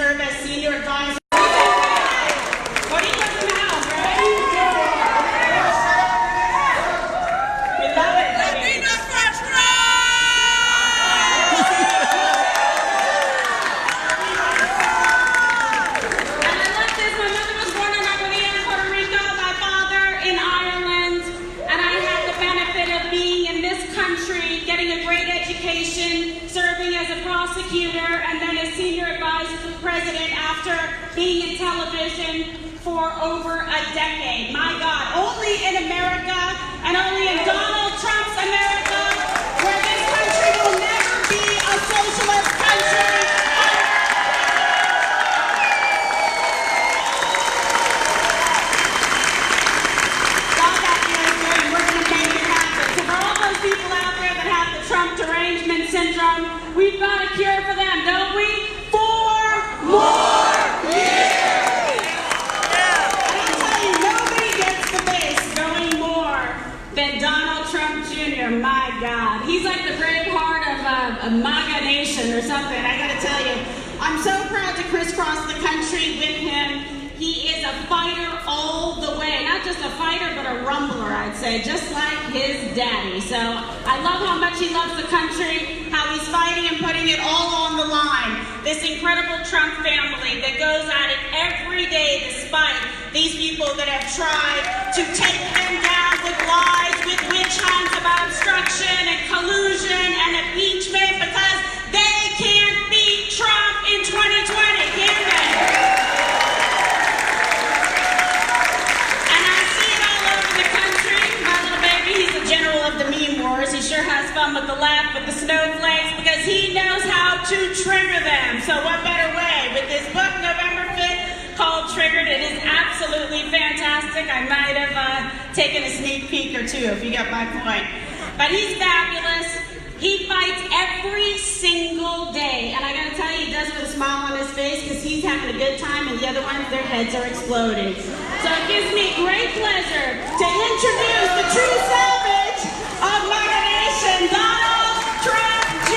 serve as senior advisor. What do you got in the house, right? We love it. Latina first round! And I love this. My mother was born in Aguadilla, Puerto Rico. My father in Ireland. And I had the benefit of being in this country, getting a great education, serving as a prosecutor, and then as senior advisor to the president after being in television for over a decade. My God, only in America and only in Donald Trump's America, where this country will never be a socialist country. God got the answer, and we're going to make it happen. So for all those people out there that have the Trump derangement syndrome, we've got a cure for them, don't we? 4 more years! And I'll tell you, nobody gets the base going more than Donald Trump Jr. My God. He's like the Braveheart of a MAGA nation or something. I gotta tell you, I'm so proud to crisscross the country with him. He is a fighter all the way. Not just a fighter, but a rumbler, I'd say, just like his daddy. So I love how much he loves the country, how he's fighting and putting it all on the line. This incredible Trump family that goes at it every day despite these people that have tried to take them down with lies, with witch hunts about obstruction and collusion and impeachment, because they can't beat Trump in 2020, can they? General of the meme wars. He sure has fun with the left, with the snowflakes, because he knows how to trigger them. So what better way? With this book, November 5th, called Triggered. It is absolutely fantastic. I might have taken a sneak peek or two, if you get my point. But he's fabulous. He fights every single day. And I gotta tell you, he does it with a smile on his face, because he's having a good time, and the other ones, their heads are exploding. So it gives me great pleasure to introduce the true savage of MAGA Nation, Donald Trump Jr.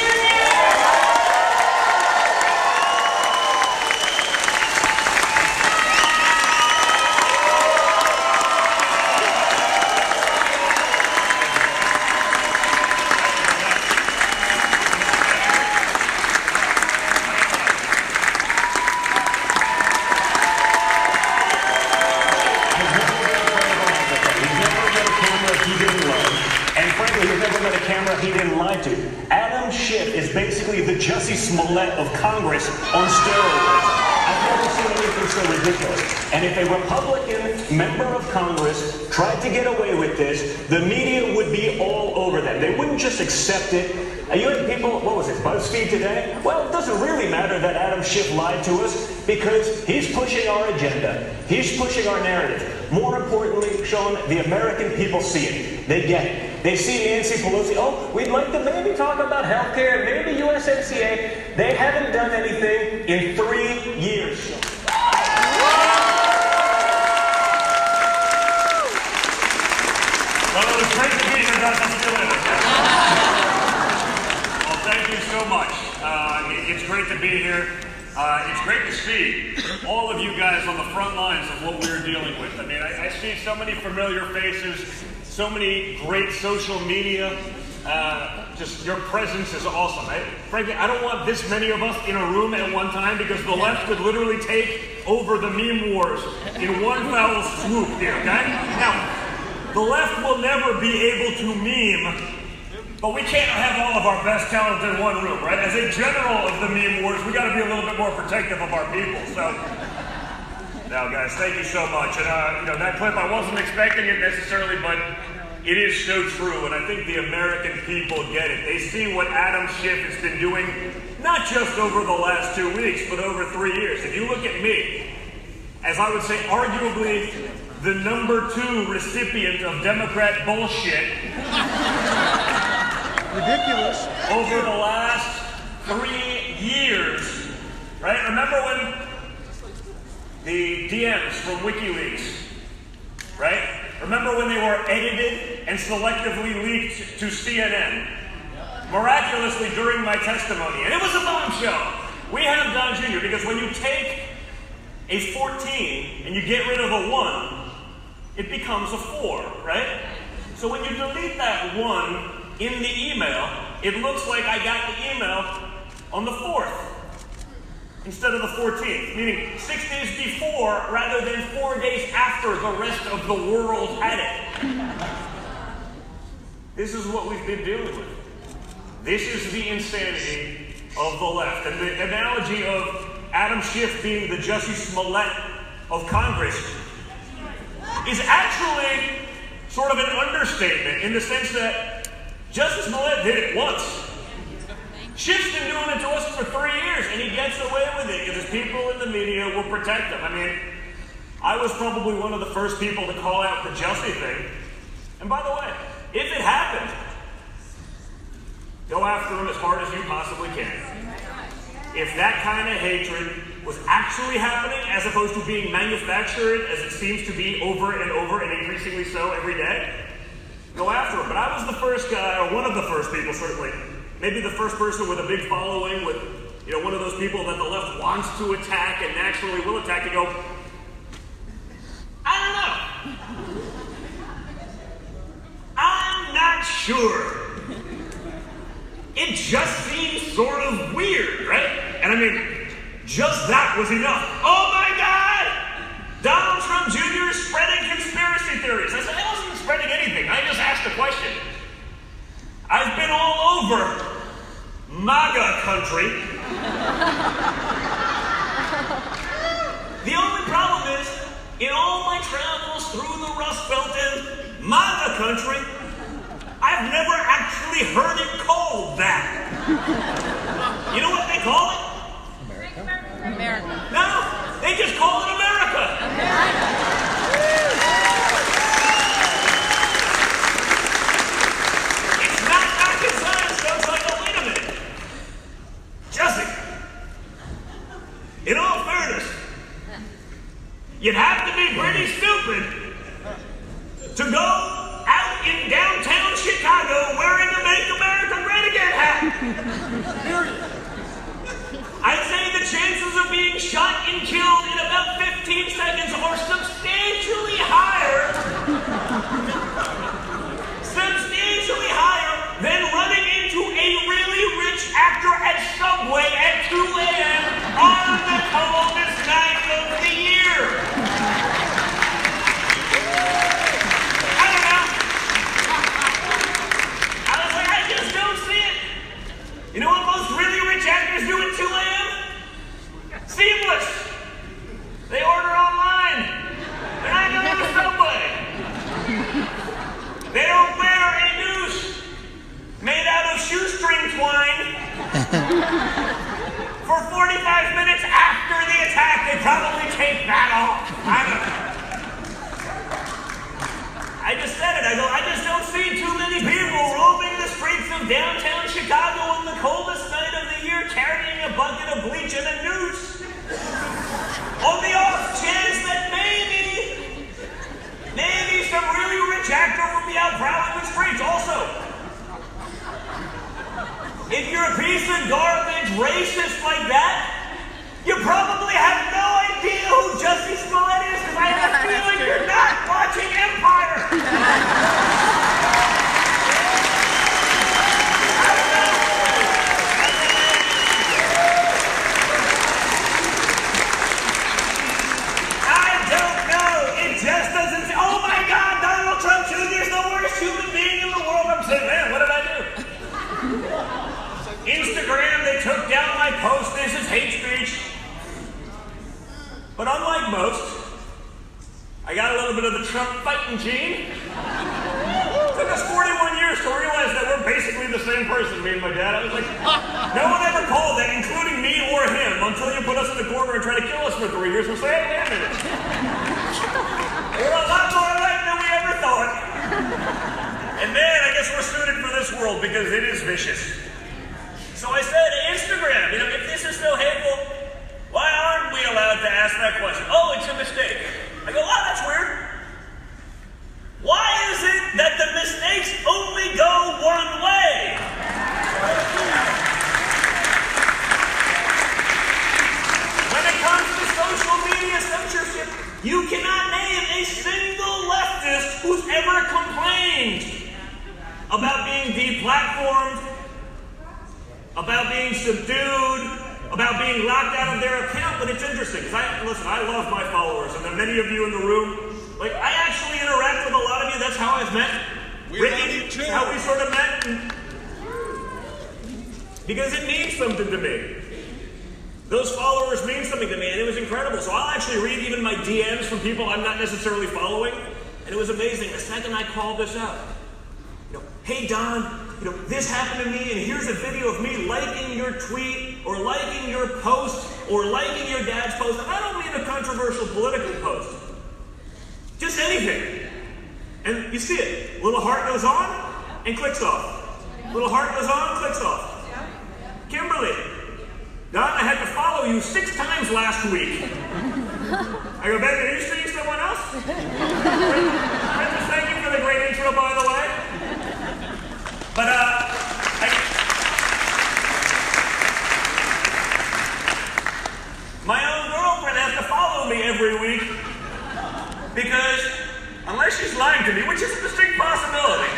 He didn't lie to. Adam Schiff is basically the Jussie Smollett of Congress on steroids. I've never seen anything so ridiculous. And if a Republican member of Congress tried to get away with this, the media would be all over them. They wouldn't just accept it. You had people, what was it, BuzzFeed today? Well, it doesn't really matter that Adam Schiff lied to us, because he's pushing our agenda. He's pushing our narrative. More importantly, Sean, the American people see it. They get it. They see Nancy Pelosi, oh, we'd like to maybe talk about healthcare, maybe USMCA. They haven't done anything in 3 years. Well, it was great to be here, guys. I'm still in it. Well, thank you so much. It's great to be here. It's great to see all of you guys on the front lines of what we're dealing with. I mean, I see so many familiar faces, so many great social media. Just your presence is awesome. Frankly, I don't want this many of us in a room at one time, because the left could literally take over the meme wars in one foul swoop here, okay? Now, the left will never be able to meme, but we can't have all of our best talent in one room, right? As a general of the meme wars, we got to be a little bit more protective of our people. So, now, guys, thank you so much. And that clip, I wasn't expecting it necessarily, but it is so true. And I think the American people get it. They see what Adam Schiff has been doing, not just over the last 2 weeks, but over 3 years. If you look at me, as I would say, arguably the #2 recipient of Democrat bullshit. Ridiculous. Over the last 3 years, right? Remember when the DMs from WikiLeaks, right? Remember when they were edited and selectively leaked to CNN? Miraculously during my testimony, and it was a bombshell. We have Don Jr. because when you take a 14 and you get rid of a 1, it becomes a 4, right? So when you delete that 1 in the email, it looks like I got the email on the 4th instead of the 14th, meaning 6 days before rather than 4 days after the rest of the world had it. This is what we've been dealing with. This is the insanity of the left. And the analogy of Adam Schiff being the Jussie Smollett of Congress is actually sort of an understatement in the sense that Jussie Smollett did it once. Schiff's been doing it to us for 3 years, and he gets away with it because people in the media will protect him. I mean, I was probably one of the first people to call out the Jussie thing. And by the way, if it happened, go after him as hard as you possibly can. If that kind of hatred was actually happening as opposed to being manufactured as it seems to be over and over and increasingly so every day, go after him. But I was the first guy, or one of the first people certainly, maybe the first person with a big following, with one of those people that the left wants to attack and naturally will attack, to go, I don't know. I'm not sure. It just seems sort of weird, right? And I mean, just that was enough. Oh my God! Donald Trump Jr. is spreading conspiracy theories. I said, I wasn't spreading anything. I just asked a question. I've been all over MAGA country. The only problem is, in all my travels through the Rust Belt and MAGA country, I've never actually heard it called that. You know what they call it? America. No, they just call it America. It's not rocket science, so it's like, oh, wait a minute. Jussie, in all fairness, you'd have to be pretty stupid to go out in downtown Chicago wearing a Make America Great Again hat. I'd say the chances of being shot and killed in about 15 seconds are substantially higher than running into a really rich actor at Subway at 2 a.m. on the coldest night of the year. I don't know. I was like, I just don't see it. You know what most really rich actors do at 2 a.m.? Seamless. They order online. They're not going to Subway. They don't wear a noose made out of shoestring twine for 45 minutes after the attack. They probably take that off. I don't know. I just said it. I go, I just don't see too many people roaming the streets of downtown Chicago on the coldest night of the year carrying a bucket of bleach and a noose. On the off chance that maybe some really rich actor will be out prowling the streets. Also, if you're a piece of garbage racist like that, you probably have no idea who Jussie Smollett is, because I have a feeling you're not watching Empire. Instagram, they took down my post. This is hate speech. But unlike most, I got a little bit of the Trump fighting gene. It took us 41 years to realize that we're basically the same person, me and my dad. I was like, no one ever called that, including me or him, until you put us in the corner and try to kill us for 3 years. We'll say, hey, wait a minute. We're a lot more alike than we ever thought. And man, I guess we're suited for this world because it is vicious. So I said, Instagram, if this is so hateful, why aren't we allowed to ask that question? Oh, it's a mistake. I go, wow, that's weird. Why is it that the mistakes only go one way? You cannot name a single leftist who's ever complained about being deplatformed, about being subdued, about being locked out of their account. But it's interesting, because I love my followers, and there are many of you in the room. Like, I actually interact with a lot of you. That's how I've met. Ricky, how we sort of met. Because it means something to me. Those followers mean something to me, and it was incredible. So I'll actually read even my DMs from people I'm not necessarily following, and it was amazing. The second I called this out, hey Don, this happened to me, and here's a video of me liking your tweet, or liking your post, or liking your dad's post. And I don't mean a controversial political post. Just anything. And you see it. Little heart goes on and clicks off. Little heart goes on and clicks off. Kimberly, Don, I had to follow you 6 times last week. I go, baby, are you seeing someone else? Princess, thank you for the great intro, by the way. But, my own girlfriend has to follow me every week because, unless she's lying to me, which is a distinct possibility,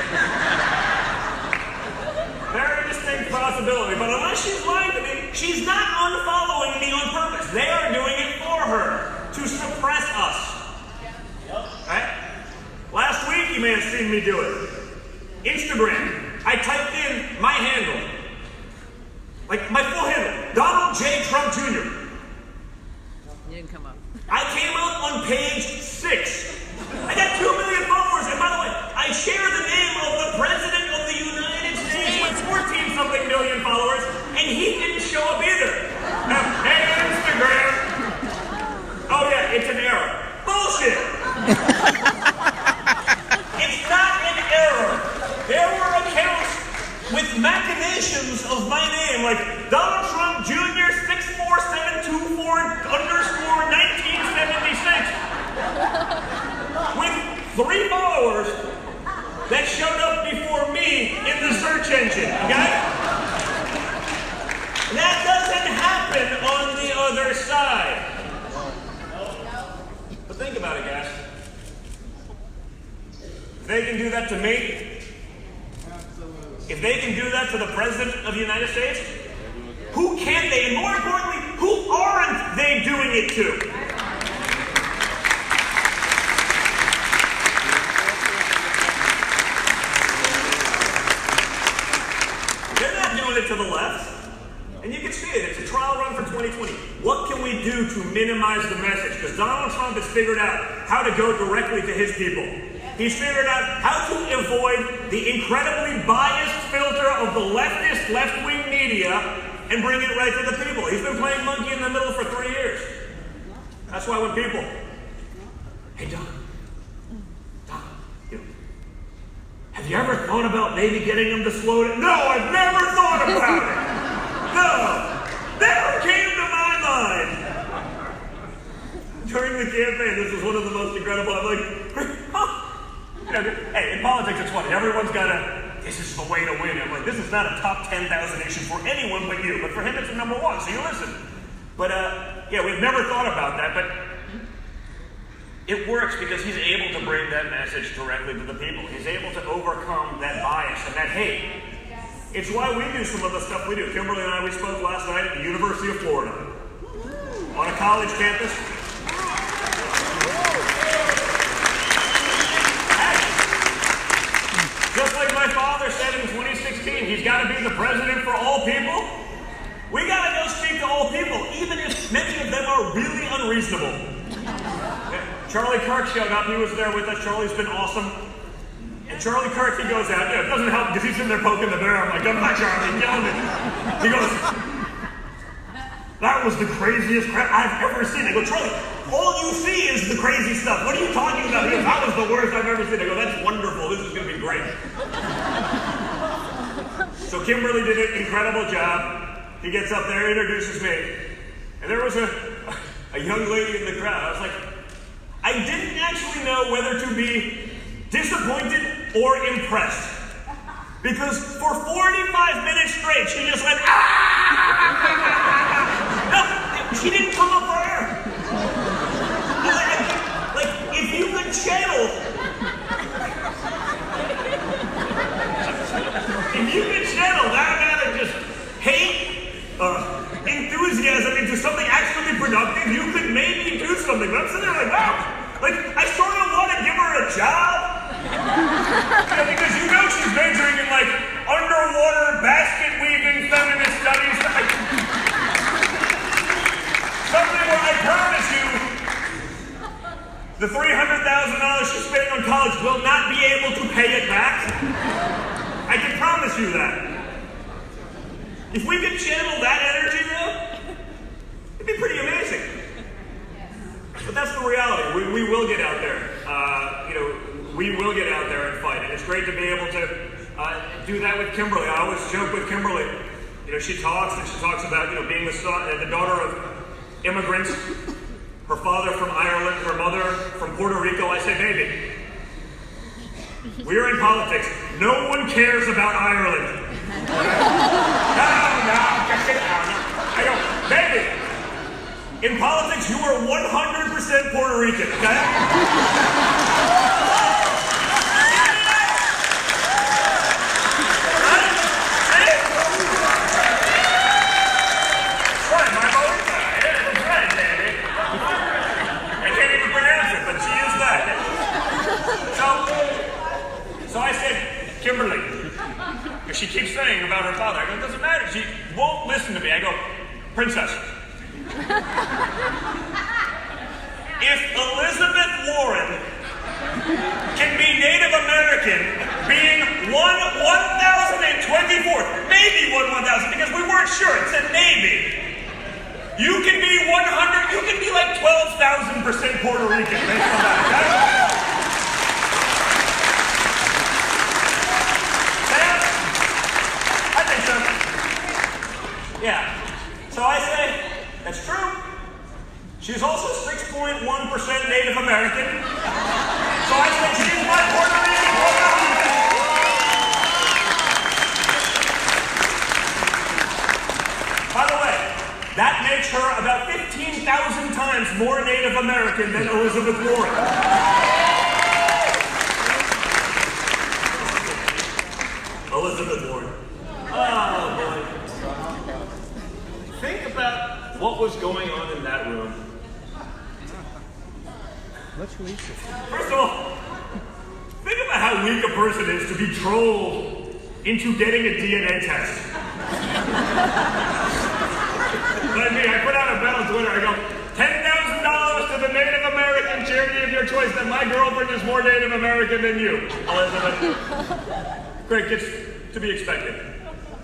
very distinct possibility, but unless she's lying to me, she's not unfollowing me on purpose. They are doing it for her to suppress us. Right? Last week, you may have seen me do it. Instagram. I typed in my handle, like my full handle, Donald J. Trump Jr. You didn't come up. I came up on page 6. I got 2 million followers, and by the way, I share the name of the President of the United States with 14-something million followers, and he didn't show up either. Hey, Instagram. Oh yeah, it's an error. Bullshit. It's not an error. There were accounts with machinations of my name, like Donald Trump Jr. 64724_1976, with 3 followers that showed up before me in the search engine, okay? That doesn't happen on the other side. But think about it, guys. If they can do that to me, if they can do that to the President of the United States, who can they, and more importantly, who aren't they doing it to? They're not doing it to the left. And you can see it. It's a trial run for 2020. What can we do to minimize the message? Because Donald Trump has figured out how to go directly to his people. He's figured out how to avoid the incredibly biased filter of the leftist, left-wing media and bring it right to the people. He's been playing monkey in the middle for 3 years. That's why when people, hey Don, have you ever thought about maybe getting them to slow it? No, I've never thought about it. No, never came to my mind. During the campaign, this was one of the most incredible. I'm like, hey, in politics it's funny. Everyone's got this is the way to win. I'm like, this is not a top 10,000 issue for anyone but you. But for him, it's a number 1, so you listen. But, yeah, we've never thought about that, but it works because he's able to bring that message directly to the people. He's able to overcome that bias and that hate. It's why we do some of the stuff we do. Kimberly and I, we spoke last night at the University of Florida on a college campus. Just like my father said in 2016, he's got to be the president for all people. We got to go speak to all people, even if many of them are really unreasonable. Charlie Kirk showed up. He was there with us. Charlie's been awesome. And Charlie Kirk, he goes out. It doesn't help because he's in there poking the bear. I'm like, come on, Charlie, yelling at me. He goes, that was the craziest crap I've ever seen. I go, Charlie, all you see is the crazy stuff. What are you talking about? He goes, that was the worst I've ever seen. I go, that's wonderful. This is going to be great. So Kimberly did an incredible job. He gets up there, introduces me. And there was a young lady in the crowd. I was like, I didn't actually know whether to be disappointed or impressed. Because for 45 minutes straight, she just went, ah! No, she didn't come up for air. channel that amount of just hate, enthusiasm into something actually productive, you could maybe do something. But I'm sitting there like, wow, like I sort of want to give her a job. Because you know she's majoring in like underwater basket weaving feminist studies. Something where I promise you the $300,000 she's spending on college will not be able to pay it back. I can promise you that. If we could channel that energy though, it'd be pretty amazing. But that's the reality. We will get out there. We will get out there and fight. And it's great to be able to do that with Kimberly. I always joke with Kimberly. She talks about, being the daughter of immigrants. Her father from Ireland, her mother from Puerto Rico. I say, baby, we're in politics. No one cares about Ireland. No, just sit down. I go, baby, in politics, you are 100% Puerto Rican, okay? So I said, Kimberly, because she keeps saying about her father. I go, it doesn't matter. She won't listen to me. I go, Princess, if Elizabeth Warren can be Native American, being 1,024th, maybe 1,000, because we weren't sure. It said maybe. You can be 100, you can be like 12,000% Puerto Rican based on that. Yeah. So I say, that's true. She's also 6.1% Native American. So I say she's my Puerto Rican woman. By the way, that makes her about 15,000 times more Native American than Elizabeth Warren. Elizabeth Warren. Oh, boy. Think about what was going on in that room. First of all, think about how weak a person is to be trolled into getting a DNA test. Like me, I put out a bet on Twitter, I go, $10,000 to the Native American charity of your choice that my girlfriend is more Native American than you, Elizabeth. Great, gets to be expected.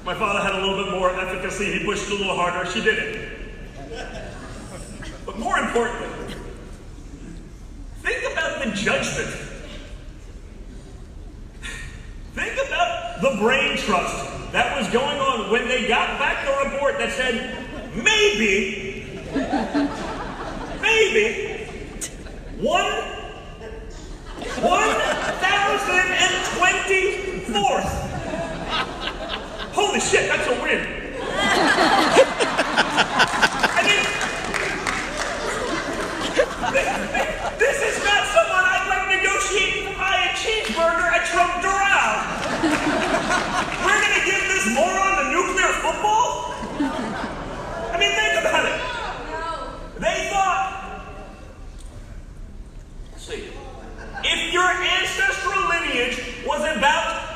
My father had a little bit more efficacy. He pushed it a little harder. She did it. But more importantly, think about the judgment. Think about the brain trust that was going on when they got back the report that said, maybe 1,024th. Holy shit, that's a win. I mean, this is not someone I'd like negotiating to buy a cheeseburger at Trump Doral. We're going to give this moron the nuclear football? I mean, think about it. They thought, let's see, if your ancestral lineage was about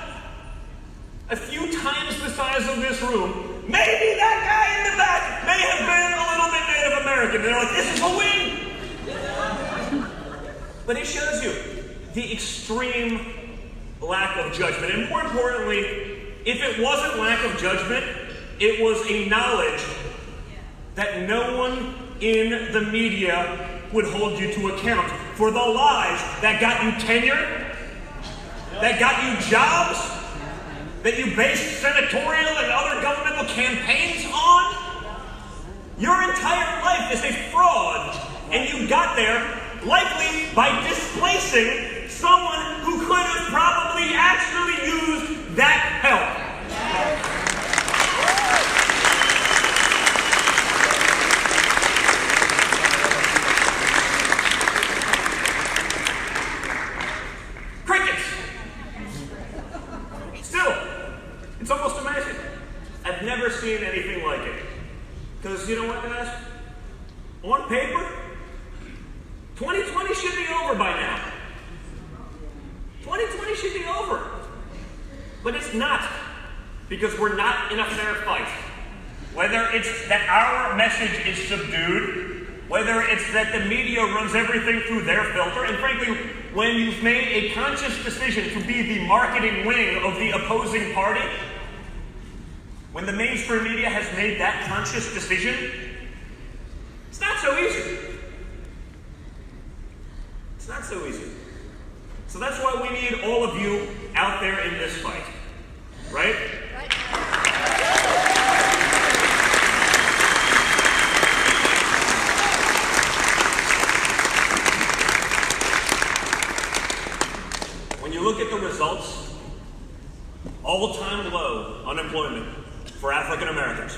a few times the size of this room, maybe that guy in the back may have been a little bit Native American. They're like, this is a win. But it shows you the extreme lack of judgment. And more importantly, if it wasn't lack of judgment, it was a knowledge that no one in the media would hold you to account for the lies that got you tenure, that got you jobs, that you based senatorial and other governmental campaigns on. Your entire life is a fraud, and you got there likely by displacing someone who could have probably actually used that help. On paper, 2020 should be over by now. 2020 should be over. But it's not, because we're not in a fair fight. Whether it's that our message is subdued, whether it's that the media runs everything through their filter, and frankly, when you've made a conscious decision to be the marketing wing of the opposing party, when the mainstream media has made that conscious decision, it's not so easy. It's not so easy. So that's why we need all of you out there in this fight, right? When you look at the results, all-time low unemployment for African Americans.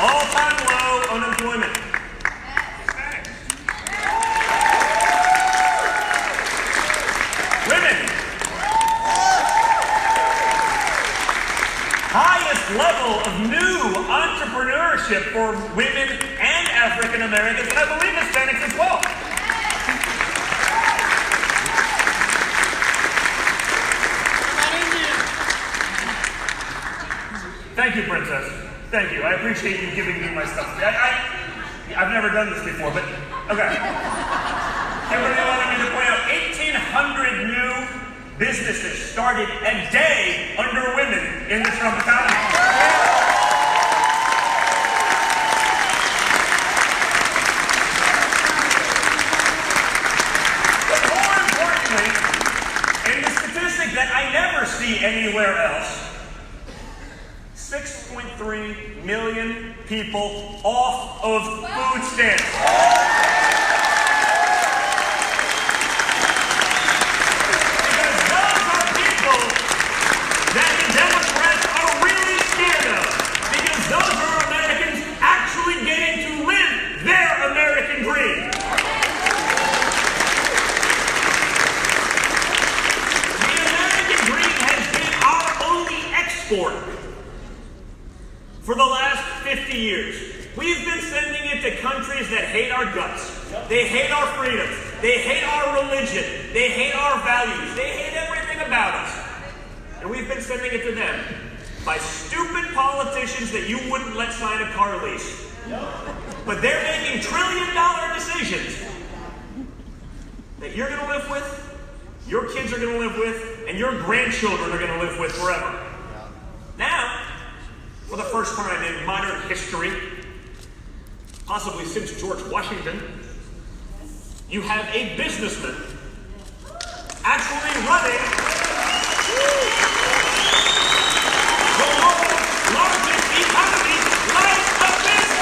All-time low unemployment. Women. Highest level of new entrepreneurship for women and African Americans, and I believe Hispanics as well. Thank you, Princess. Thank you. I appreciate you giving me my stuff. I've never done this before, but okay. Kimberly wanted me to point out 1,800 new businesses started a day under women in the Trump economy. But more importantly, in the statistic that I never see anywhere else, 6.3 million people off of food stamps. Because those are people that the Democrats are really scared of. Because those are Americans actually getting to live their American dream. The American dream has been our only export for the last 50 years. We've been sending it to countries that hate our guts. They hate our freedoms. They hate our religion. They hate our values. They hate everything about us. And we've been sending it to them by stupid politicians that you wouldn't let sign a car lease. But they're making trillion-dollar decisions that you're going to live with, your kids are going to live with, and your grandchildren are going to live with forever. Now, for the first time in modern history, possibly since George Washington, you have a businessman actually running the world's largest economy like a business.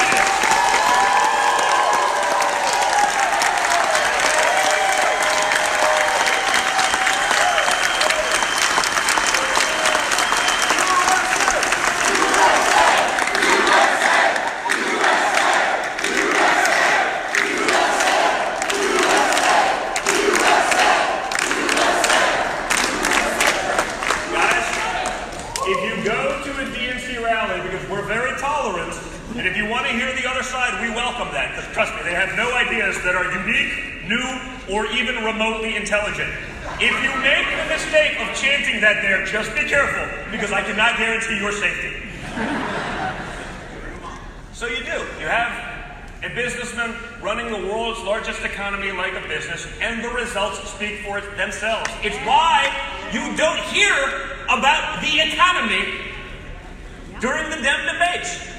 And if you want to hear the other side, we welcome that, because trust me, they have no ideas that are unique, new, or even remotely intelligent. If you make the mistake of chanting that there, just be careful, because I cannot guarantee your safety. So you do. You have a businessman running the world's largest economy like a business, and the results speak for it themselves. It's why you don't hear about the economy during the Dem debates.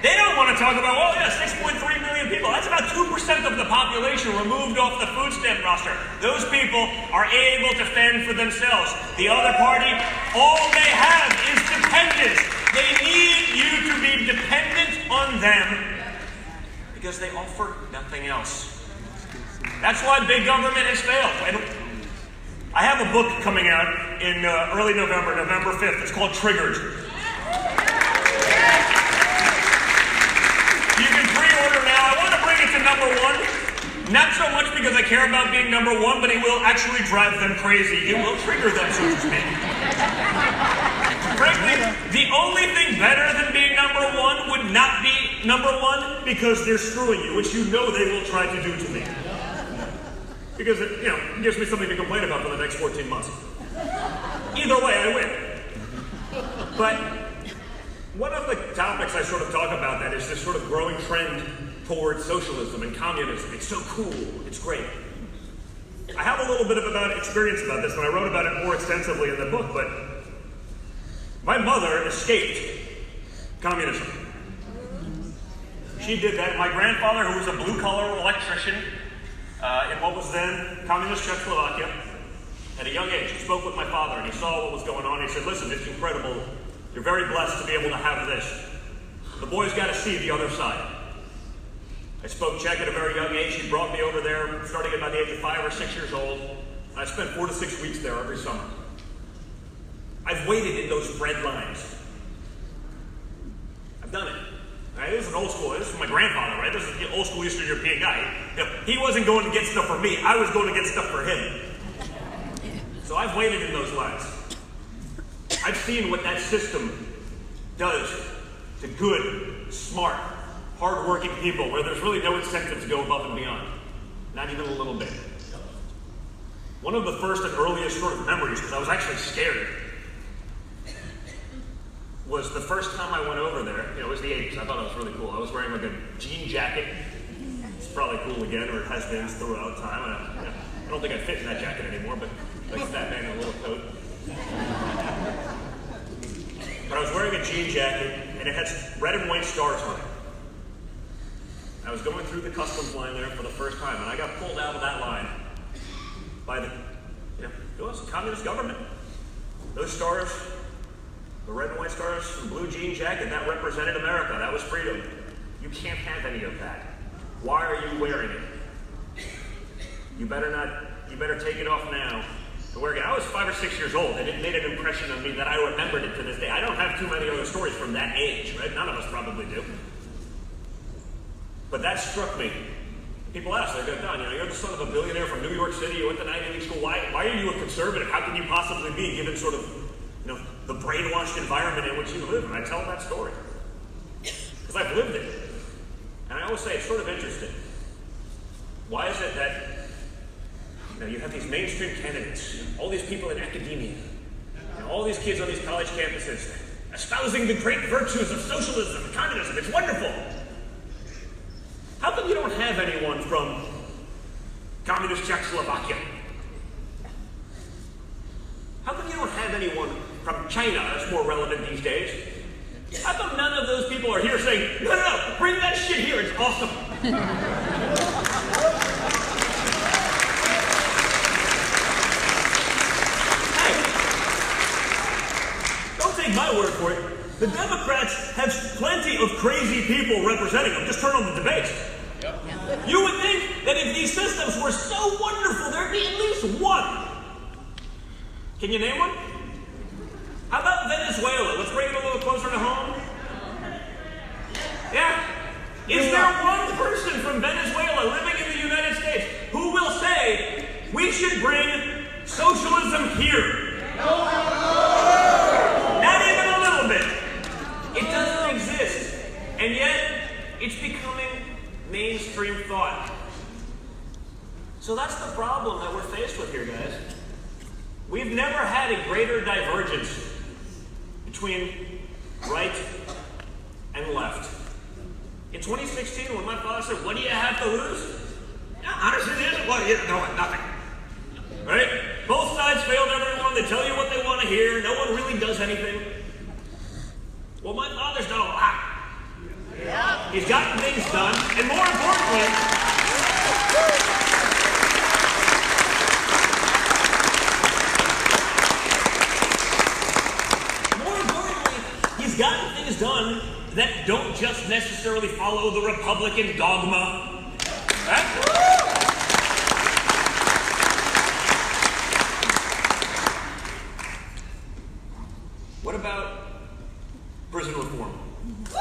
They don't want to talk about, well, yeah, 6.3 million people. That's about 2% of the population removed off the food stamp roster. Those people are able to fend for themselves. The other party, all they have is dependence. They need you to be dependent on them because they offer nothing else. That's why big government has failed. And I have a book coming out in early November, November 5th. It's called Triggered. You can pre-order now. I want to bring it to number one. Not so much because I care about being number one, but it will actually drive them crazy. It will trigger them, so to speak. Frankly, the only Number one, because they're screwing you, which you know they will try to do to me. Because it gives me something to complain about for the next 14 months. Either way, I win. But one of the topics I sort of talk about that is this sort of growing trend towards socialism and communism. It's so cool. It's great. I have a little bit of experience about this, and I wrote about it more extensively in the book, but my mother escaped communism. She did that. My grandfather, who was a blue-collar electrician in what was then communist Czechoslovakia, at a young age, he spoke with my father, and he saw what was going on. He said, listen, it's incredible. You're very blessed to be able to have this. The boy's got to see the other side. I spoke Czech at a very young age. He brought me over there, starting at about the age of 5 or 6 years old. I spent 4 to 6 weeks there every summer. I've waited in those bread lines. I've done it. Right? This is an old school. This is my grandfather, right? This is the old school Eastern European guy. He wasn't going to get stuff for me. I was going to get stuff for him. So I've waited in those lines. I've seen what that system does to good, smart, hard-working people where there's really no incentive to go above and beyond. Not even a little bit. One of the first and earliest sort of memories, because I was actually scared, was the first time I went over there. It was the 80s. I thought it was really cool. I was wearing like a jean jacket. It's probably cool again, or it has been throughout time. I don't think I fit in that jacket anymore, but like that man in a little coat. But I was wearing a jean jacket, and it had red and white stars on it. I was going through the customs line there for the first time, and I got pulled out of that line by the communist government. Those stars, the red and white stars, the blue jean jacket, that represented America. That was freedom. You can't have any of that. Why are you wearing it? You better take it off now. I was 5 or 6 years old, and it made an impression on me that I remembered it to this day. I don't have too many other stories from that age, right? None of us probably do. But that struck me. People ask, they go, Don, you're the son of a billionaire from New York City, you went to Ivy League school, why are you a conservative? How can you possibly be, given sort of, the brainwashed environment in which you live? And I tell that story. Because I've lived it. And I always say, it's sort of interesting. Why is it that you have these mainstream candidates, all these people in academia, all these kids on these college campuses espousing the great virtues of socialism and communism? It's wonderful. How come you don't have anyone from communist Czechoslovakia? How come you don't have anyone from China that's more relevant these days? How come none of those people are here saying, no, bring that shit here, it's awesome. Take my word for it. The Democrats have plenty of crazy people representing them. Just turn on the debates. Yep. You would think that if these systems were so wonderful, there'd be at least one. Can you name one? How about Venezuela? Let's bring it a little closer to home. Yeah? Is there one person from Venezuela living in the United States who will say, we should bring socialism here? Not even a little bit. It doesn't exist. And yet, it's becoming mainstream thought. So that's the problem that we're faced with here, guys. We've never had a greater divergence between right and left. In 2016, when my father said, what do you have to lose? Yeah, honestly, nothing. Right? Both sides failed everyone. They tell you what they want to hear. No one really does anything. Well, my father's done a lot. Yeah. He's gotten things done. And more importantly, he's gotten things done that don't just necessarily follow the Republican dogma. Right? What about prison reform? They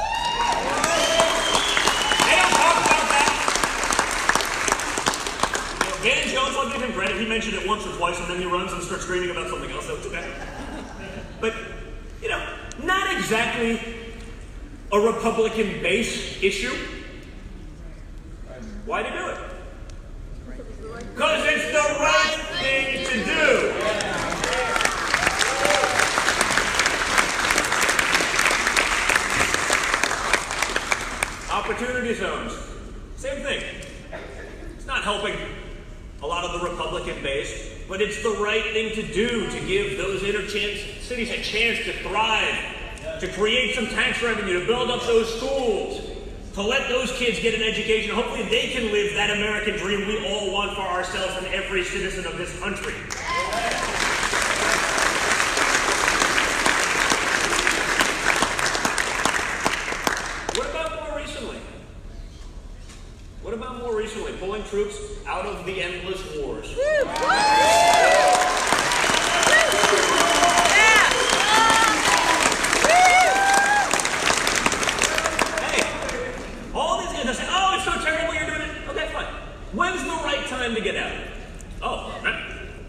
don't talk about that. Dan Jones, I'll give him credit. He mentioned it once or twice, and then he runs and starts screaming about something else. That's okay. But, not exactly a Republican base issue? Why'd he do it? Because it's the right thing to do. Opportunity zones. Same thing. It's not helping a lot of the Republican base, but it's the right thing to do to give those inner cities a chance to thrive, to create some tax revenue, to build up those schools, to let those kids get an education. Hopefully they can live that American dream we all want for ourselves and every citizen of this country. What about more recently? Pulling troops out of the endless wars. Hey, all these guys are saying, oh, it's so terrible you're doing it. Okay, fine. When's the right time to get out? Oh, right.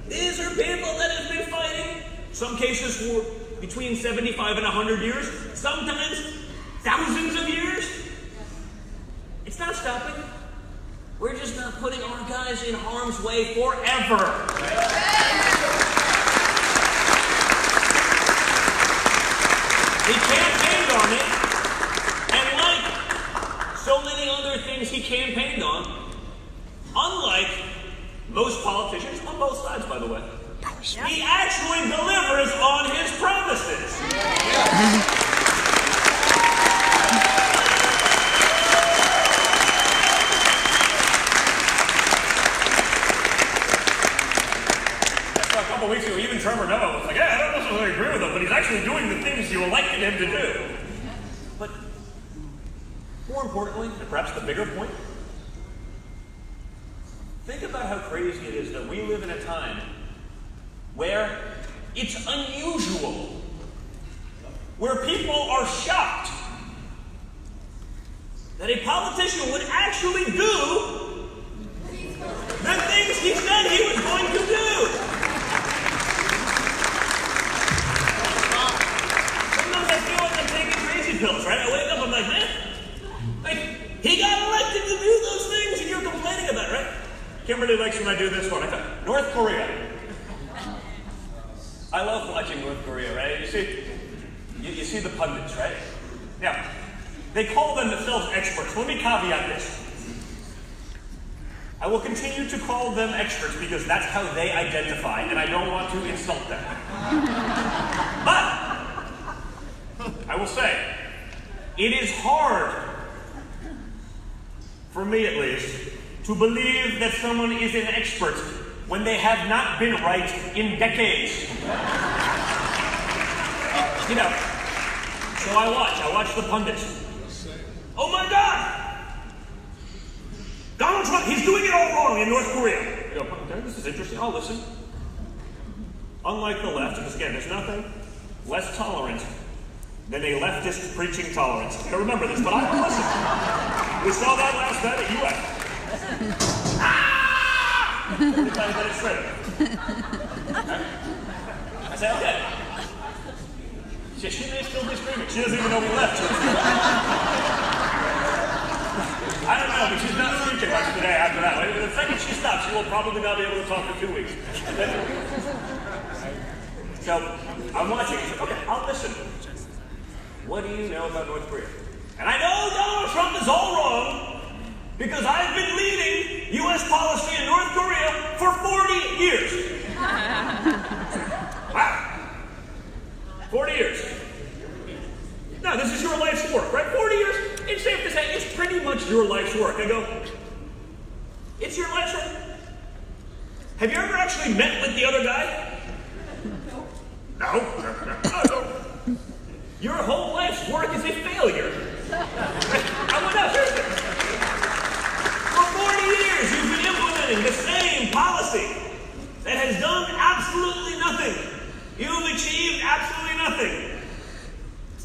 These are people that have been fighting, some cases for between 75 and 100 years, sometimes thousands of years. It's not stopping. We're just not putting our guys in harm's way forever. He campaigned on it, and like so many other things he campaigned on, unlike most politicians, on both sides, by the way, he actually delivers on his promises. A couple weeks ago, even Trevor Noah was like, yeah, I don't necessarily agree with him, but he's actually doing the things you elected him to do. But more importantly, and perhaps the bigger point, think about how crazy it is that we live in a time where it's unusual, where people are shocked that a politician would actually do the things he said he was going to do. Pills, right? I wake up, I'm like, man, he got elected to do those things and you're complaining about it, right? Kimberly likes when I do this one. North Korea. I love watching North Korea, right? You see the pundits, right? Now, they call themselves experts. Let me caveat this. I will continue to call them experts because that's how they identify, and I don't want to insult them. But I will say, it is hard, for me at least, to believe that someone is an expert when they have not been right in decades. You know, so I watch the pundits. Oh my God! Donald Trump, he's doing it all wrong in North Korea. I go, okay, this is interesting, I'll listen. Unlike the left, because again, there's nothing less tolerant than a leftist preaching tolerance. I remember this, but I will listen. We saw that last night at UF. Ah! Every time that it's straight. I say, okay. She may still be screaming. She doesn't even know we left. I don't know, but she's not screaming much today after that. The second she stops, she will probably not be able to talk for 2 weeks. So, I'm watching. Okay, I'll listen. What do you know about North Korea? And I know Donald Trump is all wrong because I've been leading U.S. policy in North Korea for 40 years. Wow. 40 years. Now, this is your life's work, right? 40 years, it's safe to say it's pretty much your life's work. I go, it's your life's work? Have you ever actually met with the other guy? No. Your whole life's work is a failure. I went out there. For 40 years, you've been implementing the same policy that has done absolutely nothing. You've achieved absolutely nothing.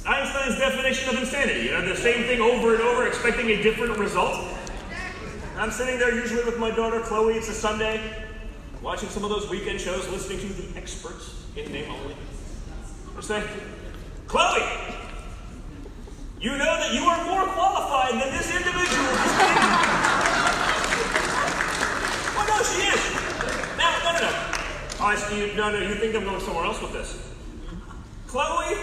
Einstein's definition of insanity. You know, the same thing over and over, expecting a different result. I'm sitting there usually with my daughter, Chloe. It's a Sunday, watching some of those weekend shows, listening to the experts, in name only. I say, Chloe, you know that you are more qualified than this individual. Oh, no, she is. Now, no. Oh, I see. No, you think I'm going somewhere else with this. Chloe,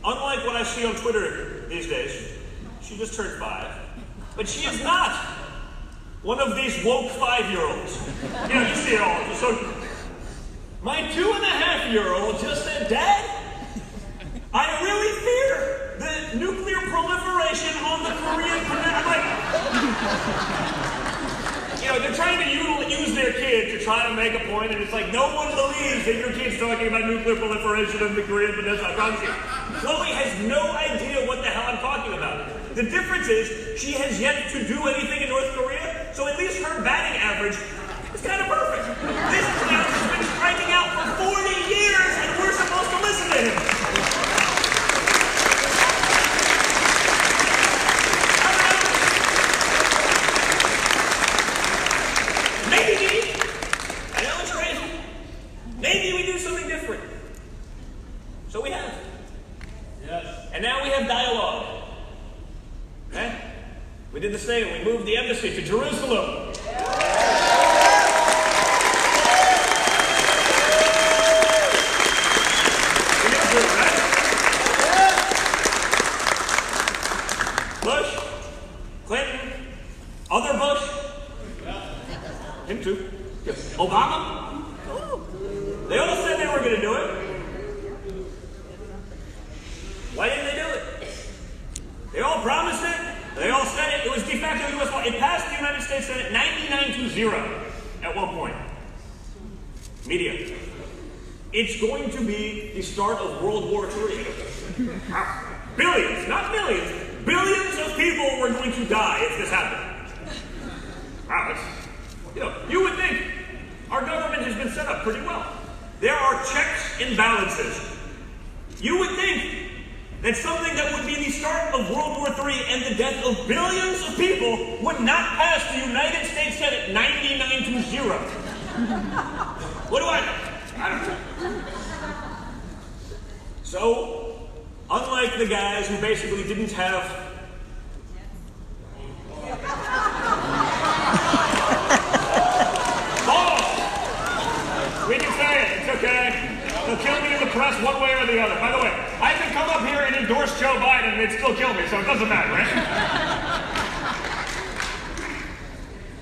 unlike what I see on Twitter these days, she just turned 5. But she is not one of these woke 5-year-olds. You know, you see it all. So, my 2.5-year-old just said, Dad, I really fear the nuclear proliferation on the Korean Peninsula. I'm like, you know, they're trying to use their kid to try to make a point, and it's like, no one believes that your kid's talking about nuclear proliferation on the Korean Peninsula. I promise you. Chloe has no idea what the hell I'm talking about. The difference is, she has yet to do anything in North Korea, so at least her batting average is kind of perfect. This clown has been striking out for 40 years, and we're supposed to listen to him. Maybe we do something different. So we have. Yes. And now we have dialogue. Okay? We did the same. We moved the embassy to Jerusalem. We did it, right? Bush, Clinton, other Bush. Him too. Obama. They all said they were going to do it. Why didn't they do it? They all promised it. They all said it. It was de facto U.S. law. It passed the United States Senate 99-0 at one point. Media. It's going to be the start of World War III. Billions, not millions, billions of people were going to die if this happened. Wow, that's, you would think our government has been set up pretty well. There are checks and balances. You would think that something that would be the start of World War III and the death of billions of people would not pass the United States Senate 99-0. What do I know? I don't know. So, unlike the guys who basically didn't have we can say it. It's okay. They'll kill me in the press one way or the other. By the way, I can come up here and endorse Joe Biden and they'd still kill me, so it doesn't matter, right?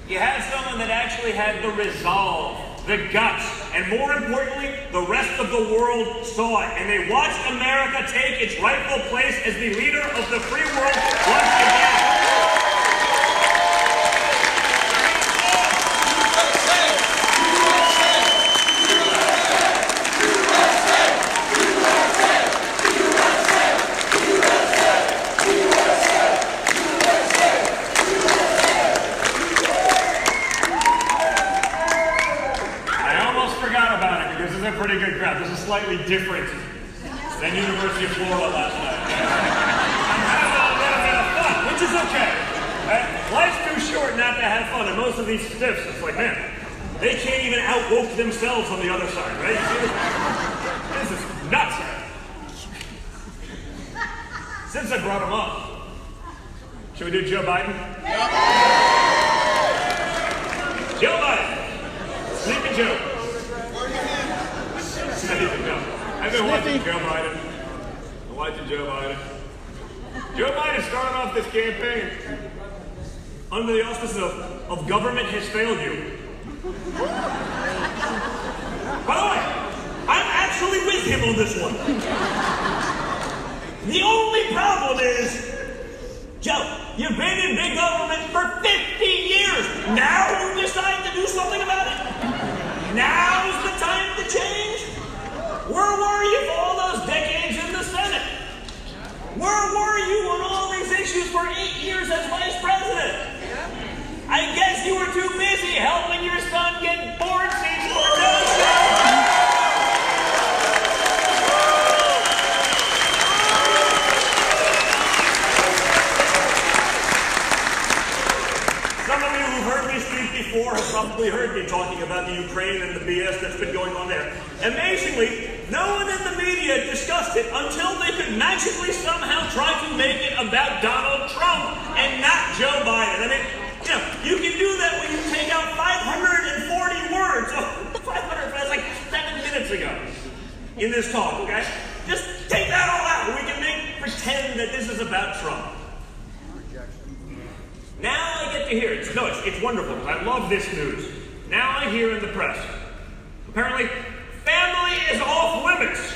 You had someone that actually had the resolve, the guts, and more importantly, the rest of the world saw it. And they watched America take its rightful place as the leader of the free world once again. Pretty good crowd. This is slightly different than University of Florida last night. I'm having a little bit of fun, which is okay. Life's too short not to have fun, and most of these stiffs, it's like, man, they can't even out-woke themselves on the other side, right? You see this? This is nuts. Since I brought him up, should we do Joe Biden? Joe Biden. Sleepy Joe. I've been watching Joe Biden. I'm watching Joe Biden. Joe Biden started off this campaign under the auspices of government has failed you. By the way, I'm actually with him on this one. The only problem is, Joe, you've been in big government for 50 years. Now you decide to do something about it? Now's the time to change? Where were you for all those decades in the Senate? Where were you on all these issues for 8 years as vice president? I guess you were too busy helping your son get board seats for another show. Some of you who've heard me speak before have probably heard me talking about the Ukraine and the BS that's been going on there. Amazingly, no one in the media discussed it until they could magically somehow try to make it about Donald Trump and not Joe Biden. I mean, you can do that when you take out 540 words. Oh, 500, that's like 7 minutes ago in this talk, okay? Just take that all out. We can pretend that this is about Trump. Now I get to hear it. No, it's wonderful. I love this news. Now I hear in the press, apparently, family is off limits.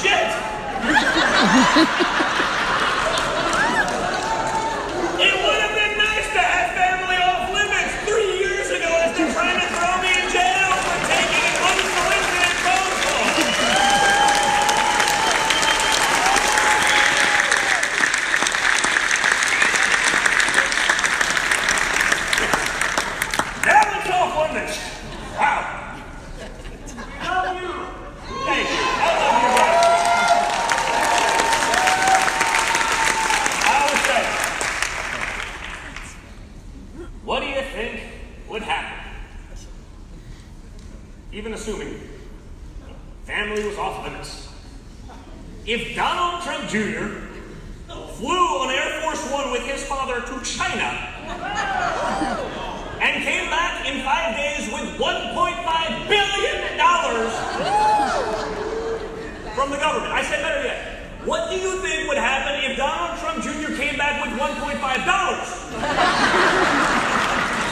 Shit! It would have been nice to have family off limits 3 years ago as they're trying to throw me in jail for taking an unsolicited phone call. Now it's off limits. Wow. Love you. Thank you. I love you guys. I always say, what do you think would happen? Even assuming family was off limits. If Donald Trump Jr. flew on Air Force One with his father to China and came back in 5 days with $1.5 billion from the government. I said better yet. What do you think would happen if Donald Trump Jr. came back with $1.5?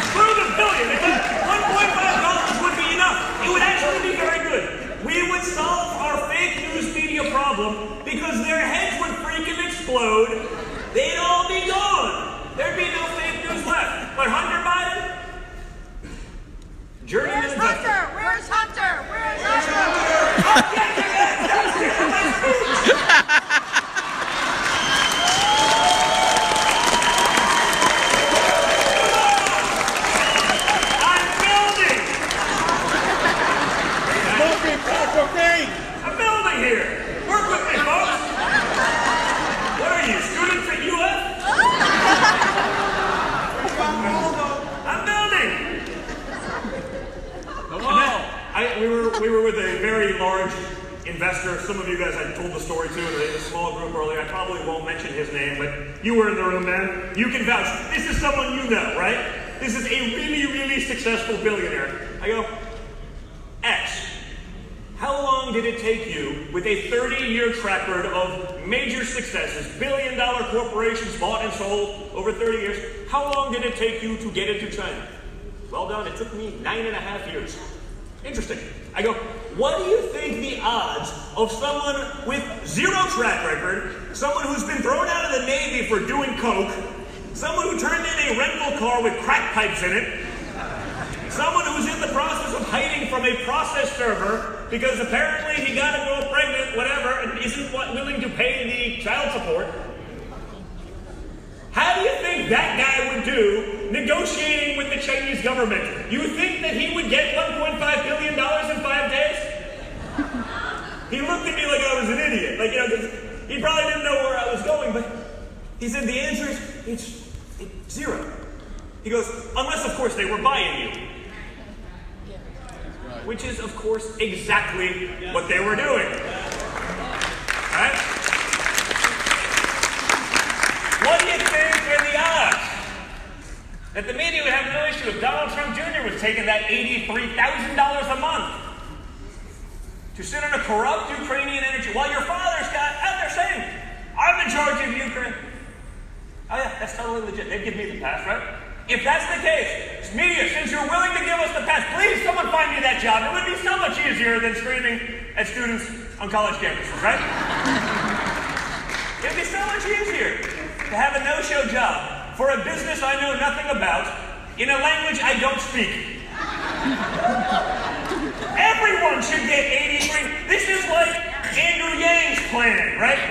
Screw the billion. $1.5 would be enough. It would actually be very good. We would solve our fake news media problem because their heads would freaking explode. They'd all be gone. There'd be no fake news left. But Hunter Biden? Journeyman Where's investor. Hunter? Where's Hunter? Where's Hunter? I'll get to that. That's the end of my speech. I'm building. I'm building here. Work with me, folks. What are you, students at UF? I'm building. We were with a very large investor. Some of you guys I told the story to in a small group earlier. I probably won't mention his name, but you were in the room, man. You can vouch. This is someone you know, right? This is a really, really successful billionaire. I go, X, how long did it take you with a 30-year track record of major successes, billion-dollar corporations bought and sold over 30 years, how long did it take you to get into China? Well done, it took me 9.5 years. Interesting. I go, what do you think the odds of someone with zero track record, someone who's been thrown out of the Navy for doing coke, someone who turned in a rental car with crack pipes in it, someone who's in the process of hiding from a process server because apparently he got a girl pregnant, whatever, and isn't willing to pay the child support. How do you think that guy would do negotiating with the Chinese government? You think that he would get $1.5 billion in 5 days? He looked at me like I was an idiot. Like, because he probably didn't know where I was going, but he said the answer is it's zero. He goes, unless, of course, they were buying you. Which is, of course, exactly what they were doing. Right? What do you think are the odds that the media would have no issue if Donald Trump Jr. was taking that $83,000 a month to sit on a corrupt Ukrainian energy while your father's got out there saying, I'm in charge of Ukraine? Oh yeah, that's totally legit. They'd give me the pass, right? If that's the case, media, since you're willing to give us the pass, please someone find me that job. It would be so much easier than screaming at students on college campuses, right? It'd be so much easier to have a no-show job for a business I know nothing about in a language I don't speak. Everyone should get 83. This is like Andrew Yang's plan, right?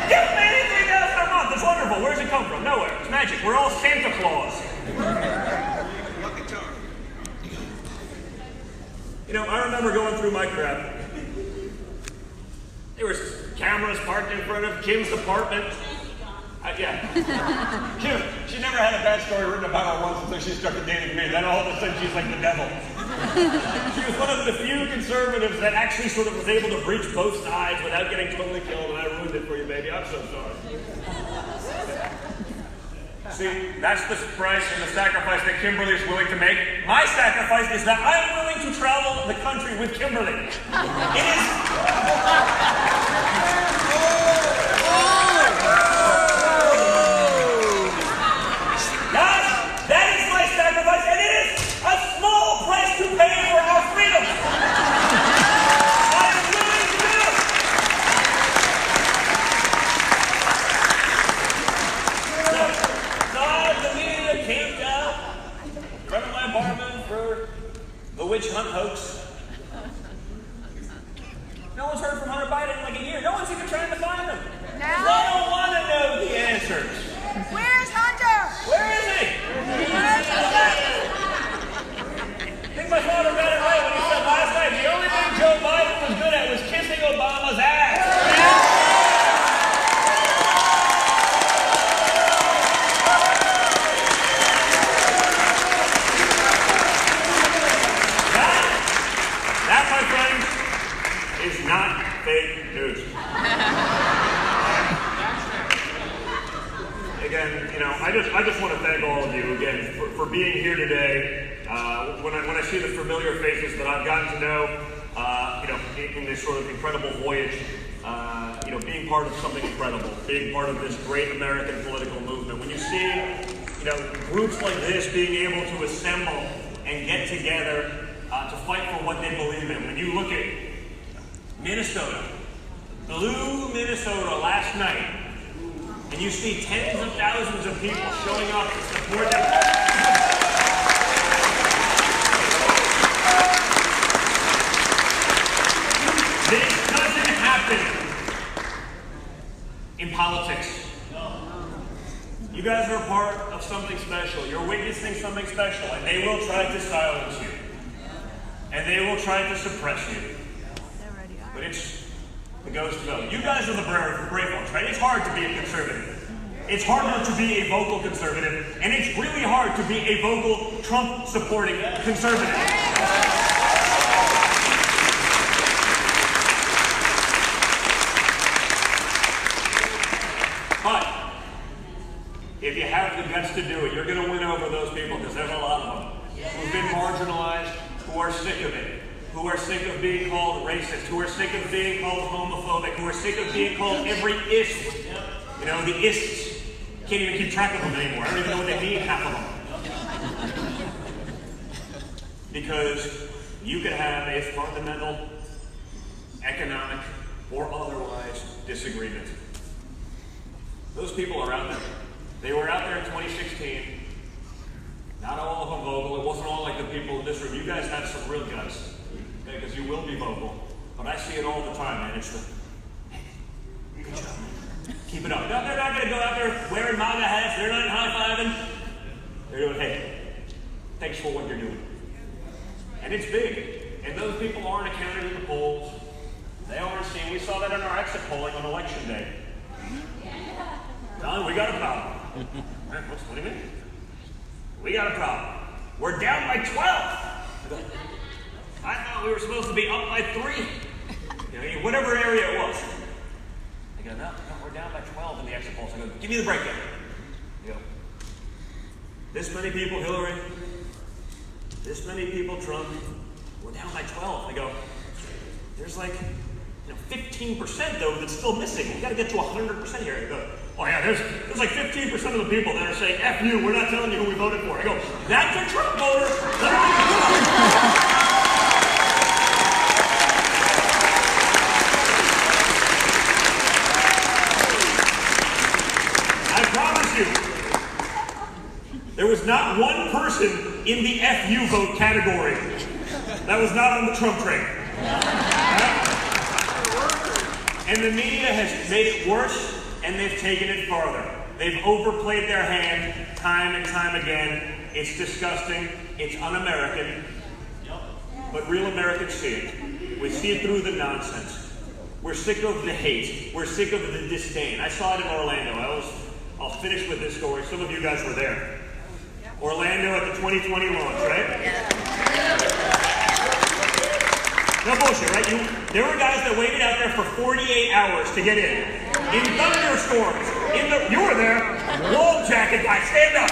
Give me $83,000 a month. It's wonderful. Where does it come from? Nowhere. It's magic. We're all Santa Claus. You know, I remember going through my crap. There was cameras parked in front of Kim's apartment. Yeah. Kim, she never had a bad story written about her once until she started dating me. Then all of a sudden she's like the devil. She was one of the few conservatives that actually sort of was able to breach both sides without getting totally killed, and I ruined it for you, baby. I'm so sorry. See, that's the price and the sacrifice that Kimberly is willing to make. My sacrifice is that I'm willing to travel the country with Kimberly. It is... Guys, that is my sacrifice, and it is a small price to pay for our freedom. I'm willing to do it. So the media camped out in front of my apartment for the witch hunt hoax. No one's heard from Hunter Biden in like a year. No one's even trying to find him. Now? They don't want to know the answers. Where's Hunter? Where is he? Where's Hunter? I think my father got it right when he said last night the only thing Joe Biden was good at was kissing Obama's ass. That, my friends, is not fake news. Again, I just want to thank all of you again for being here today. When I see the familiar faces that I've gotten to know, in this sort of incredible voyage, being part of something incredible, being part of this great American political movement. When you see, groups like this being able to assemble and get together to fight for what they believe in. When you look at Minnesota, blue Minnesota last night, and you see tens of thousands of people showing up to support them. This doesn't happen in politics. You guys are a part of something special. You're witnessing something special, and they will try to silence you. And they will try to suppress you. But it goes to go. You guys are the brave ones, right? It's hard to be a conservative. It's harder to be a vocal conservative, and it's really hard to be a vocal Trump-supporting conservative. But if you have the guts to do it, you're going to win over those people, because there's a lot of them who've been marginalized, who are sick of it, who are sick of being called racist, who are sick of being called homophobic, who are sick of being called every ist. The ists. Can't even keep track of them anymore. I don't even know what they mean, half of them. Because you could have a fundamental economic or otherwise disagreement. Those people are out there. They were out there in 2016. Not all of them vocal. It wasn't all like the people in this room. You guys have some real guts, okay? Because you will be vocal. But I see it all the time, man. It's the, hey, good job. Keep it up. No, they're not going to go out there wearing MAGA hats. They're not high-fiving. They're doing, hey, thanks for what you're doing. And it's big. And those people aren't accounted in the polls. They aren't seen. We saw that in our exit polling on election day. Don, we got a problem. What do you mean? We got a problem. We're down by 12. I thought we were supposed to be up by 3. Whatever area it was. They go, no, we're down by 12 in the exit polls. I go, give me the breakdown. They go, this many people Hillary, this many people Trump, we're down by 12. They go, there's like 15% though that's still missing. We got to get to 100% here. I go, oh yeah, there's like 15% of the people that are saying, F you, we're not telling you who we voted for. I go, that's a Trump voter. I promise you, there was not one person in the FU vote category that was not on the Trump train. And the media has made it worse, and they've taken it farther. They've overplayed their hand time and time again. It's disgusting. It's un-American. But real Americans see it. We see it through the nonsense. We're sick of the hate. We're sick of the disdain. I saw it in Orlando. I'll finish with this story. Some of you guys were there. Orlando at the 2020 launch, right? No bullshit, right? There were guys that waited out there for 48 hours to get in thunderstorms. You were there. Wall jacket guy, stand up.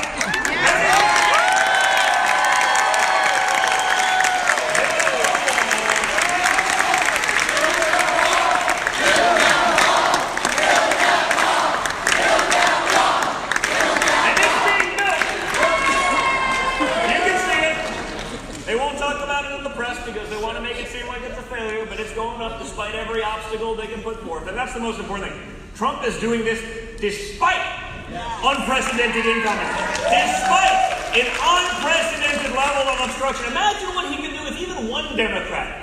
Because they want to make it seem like it's a failure, but it's going up despite every obstacle they can put forth. And that's the most important thing. Trump is doing this despite unprecedented incoming, despite an unprecedented level of obstruction. Imagine what he can do if even one Democrat,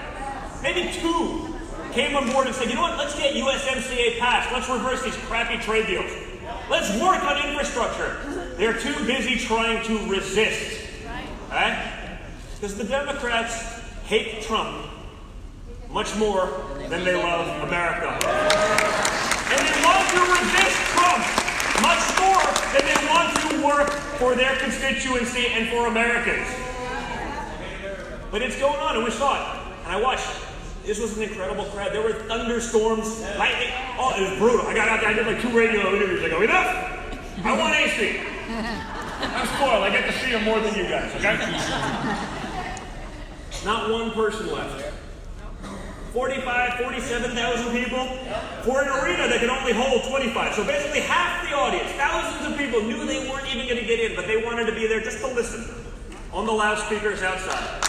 maybe two, came on board and said, you know what, let's get USMCA passed. Let's reverse these crappy trade deals. Let's work on infrastructure. They're too busy trying to resist. Right? Because the Democrats hate Trump much more than they love America. And they want to resist Trump much more than they want to work for their constituency and for Americans. But it's going on, and we saw it. And I watched. This was an incredible crowd. There were thunderstorms, lightning. Oh, it was brutal. I got out there, I did like 2 radio interviews. I go, enough! I want AC. I'm spoiled. I get to see him more than you guys, okay? Not one person left. 47,000 people for an arena that can only hold 25. So basically half the audience, thousands of people knew they weren't even going to get in, but they wanted to be there just to listen on the loudspeakers outside.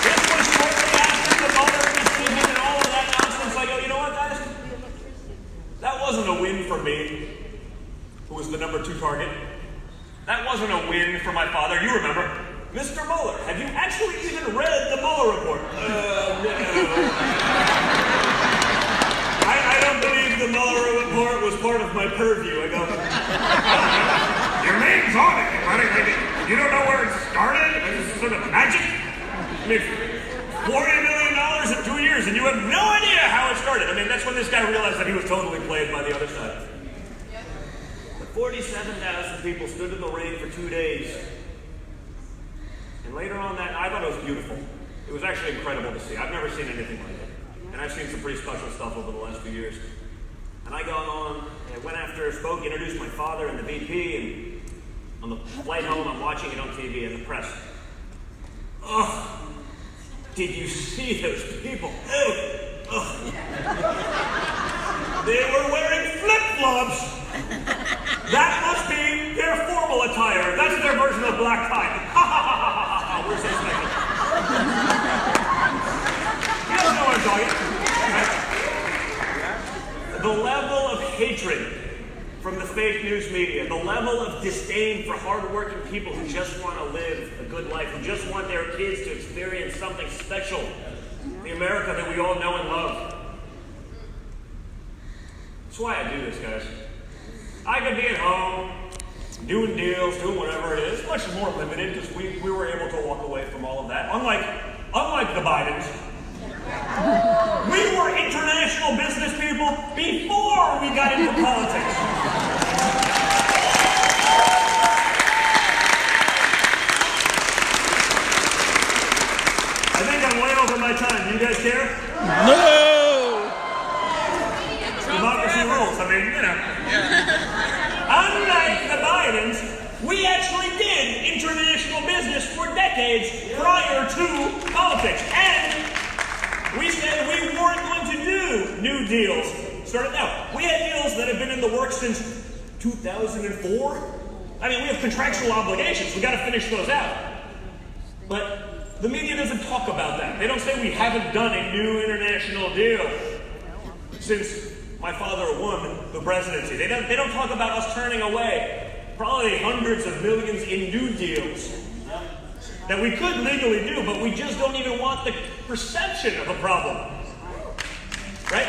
This was shortly after the Mueller decision and all of that nonsense. I go, you know what, guys? That wasn't a win for me, who was the number 2 target. That wasn't a win for my father. You remember, Mr. Mueller. Have you actually even read the Mueller report? No. I don't believe the Mueller report was part of my purview. I go, your name's on it, buddy. You don't know where it started? It's sort of magic? I mean, $40 million in 2 years, and you have no idea how it started. I mean, that's when this guy realized that he was totally played by the other side. 47,000 people stood in the rain for 2 days. And later on that night, I thought it was beautiful. It was actually incredible to see. I've never seen anything like it. And I've seen some pretty special stuff over the last few years. And I got on, and I went after, spoke, introduced my father and the VP, and on the flight home, I'm watching it on TV and the press. Oh, did you see those people? Oh. They were wearing flip-flops. That must be their formal attire. That's their version of black tie. Ha ha ha ha ha! We're so special. You guys know what I'm talking about. The level of hatred from the fake news media, the level of disdain for hardworking people who just want to live a good life, who just want their kids to experience something special, the America that we all know and love. That's why I do this, guys. I could be at home, doing deals, doing whatever it is, much more limited because we were able to walk away from all of that. Unlike the Bidens, we were international business people before we got into politics. I think I'm way over my time. Do you guys care? No! Democracy rules. I mean, you know. Unlike the Bidens, we actually did international business for decades prior to politics. And we said we weren't going to do new deals. Started now. We had deals that have been in the works since 2004. I mean, we have contractual obligations. We got to finish those out. But the media doesn't talk about that. They don't say we haven't done a new international deal since my father won the presidency. They don't talk about us turning away probably hundreds of millions in new deals that we could legally do, but we just don't even want the perception of a problem. Right?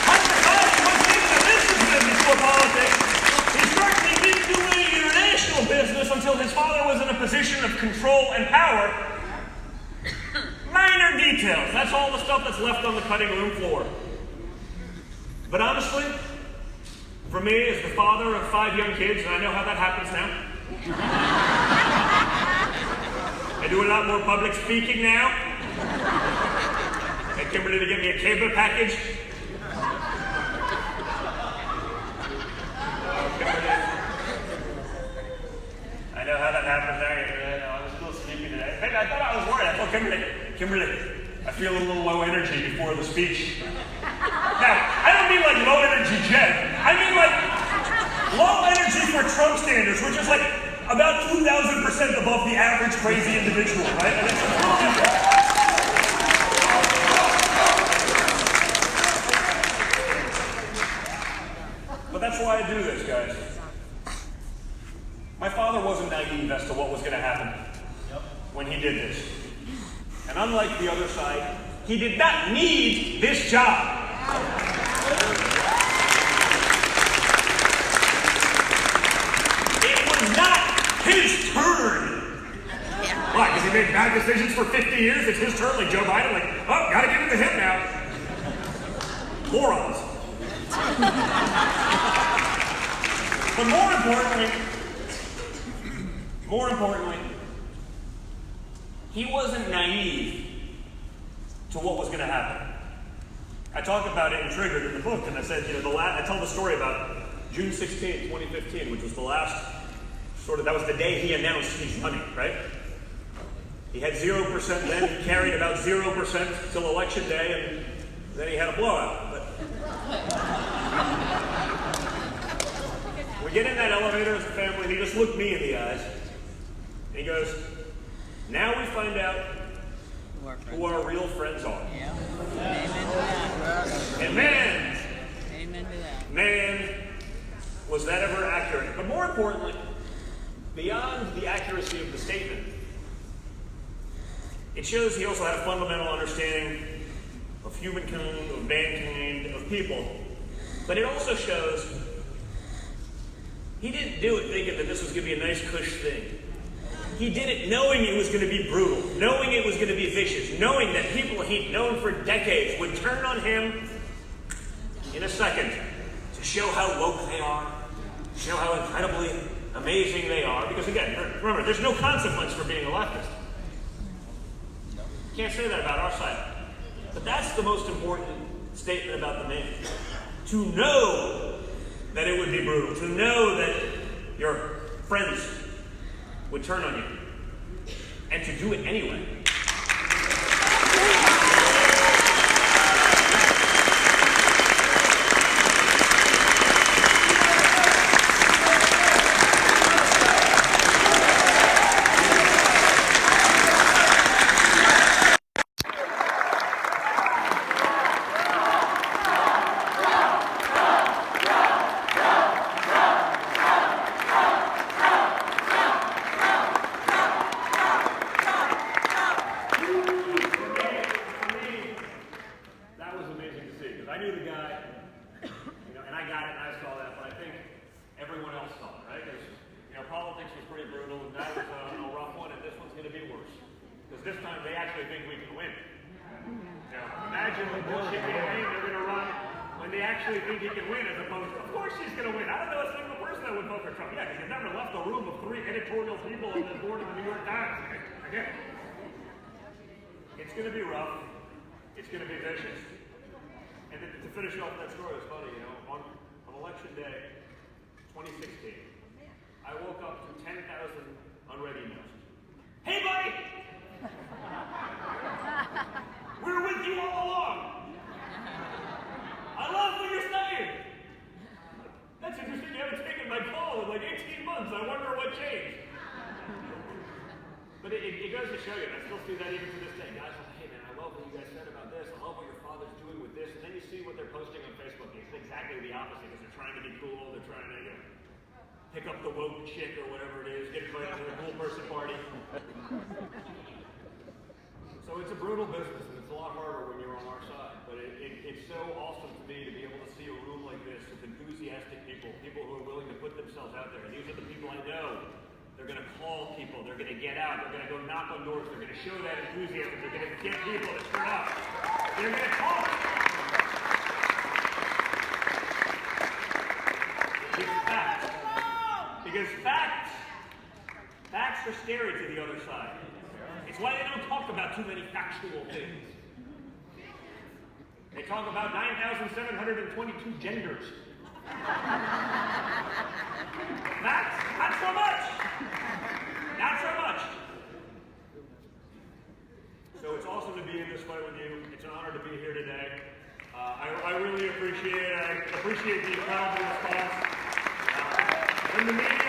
Hunter Biden was in the business before politics. He certainly didn't do any international business until his father was in a position of control and power. Minor details. That's all the stuff that's left on the cutting room floor. But honestly, for me, as the father of 5 young kids, and I know how that happens now, I do a lot more public speaking now. Get Kimberly to get me a cable package. I know how that happens. I was still sleepy today. I thought I was worried. I told Kimberly, I feel a little low energy before the speech. Now, I don't mean like low energy Jen. I mean like low energy for Trump standards, which is like about 2,000% above the average crazy individual, right? And it's a little different. But that's why I do this, guys. My father wasn't naive as to what was going to happen when he did this. And unlike the other side, he did not need this job. It was not his turn. Why? Because he made bad decisions for 50 years? It's his turn, like Joe Biden, like, oh, gotta give him the hit now. Morons. But more importantly, he wasn't naive to what was going to happen. I talk about it in Triggered in the book, and I said, I tell the story about June 16, 2015, which was the last that was the day he announced he's running, right? He had 0% then, he carried about 0% till election day, and then he had a blowout. But we get in that elevator as a family, and he just looked me in the eyes, and he goes, now we find out who our real friends are. Yeah. Amen to that. And man, Amen to that. Man, was that ever accurate? But more importantly, beyond the accuracy of the statement, it shows he also had a fundamental understanding of humankind, of mankind, of people. But it also shows he didn't do it thinking that this was going to be a nice, cush thing. He did it knowing it was going to be brutal, knowing it was going to be vicious, knowing that people he'd known for decades would turn on him in a second to show how woke they are, show how incredibly amazing they are. Because again, remember, there's no consequence for being a leftist. Can't say that about our side. But that's the most important statement about the man. To know that it would be brutal, to know that your friends would turn on you, and to do it anyway. This time they actually think we can win. Imagine the bullshit campaign they're going to run when they actually think he can win, as opposed to, of course she's going to win. I don't know a single person that would vote for Trump. Yeah, because you've never left the room of 3 editorial people on the board of the New York Times. Again, it's going to be rough. It's going to be vicious. And to finish off that story, it's funny, on election day, 2016, I woke up to 10,000 unread emails. Hey, buddy! We're with you all along. I love what you're saying. That's interesting. You haven't taken my call in like 18 months. I wonder what changed. But it goes to show you, and I still see that even to this day. Guys are like, hey man, I love what you guys said about this. I love what your father's doing with this. And then you see what they're posting on Facebook. It's exactly the opposite, because they're trying to be cool. They're trying to pick up the woke chick or whatever it is, get invited to the cool person party. So it's a brutal business, and it's a lot harder when you're on our side. But it's so awesome to me to be able to see a room like this with enthusiastic people, people who are willing to put themselves out there. And these are the people I know. They're going to call people. They're going to get out. They're going to go knock on doors. They're going to show that enthusiasm. They're going to get people to turn up. They're going to talk. It's facts. Because facts are scary to the other side. It's why they don't talk about too many factual things. They talk about 9,722 genders. Not so much. Not so much. So it's awesome to be in this fight with you. It's an honor to be here today. I really appreciate it. I appreciate the incredible response. When the media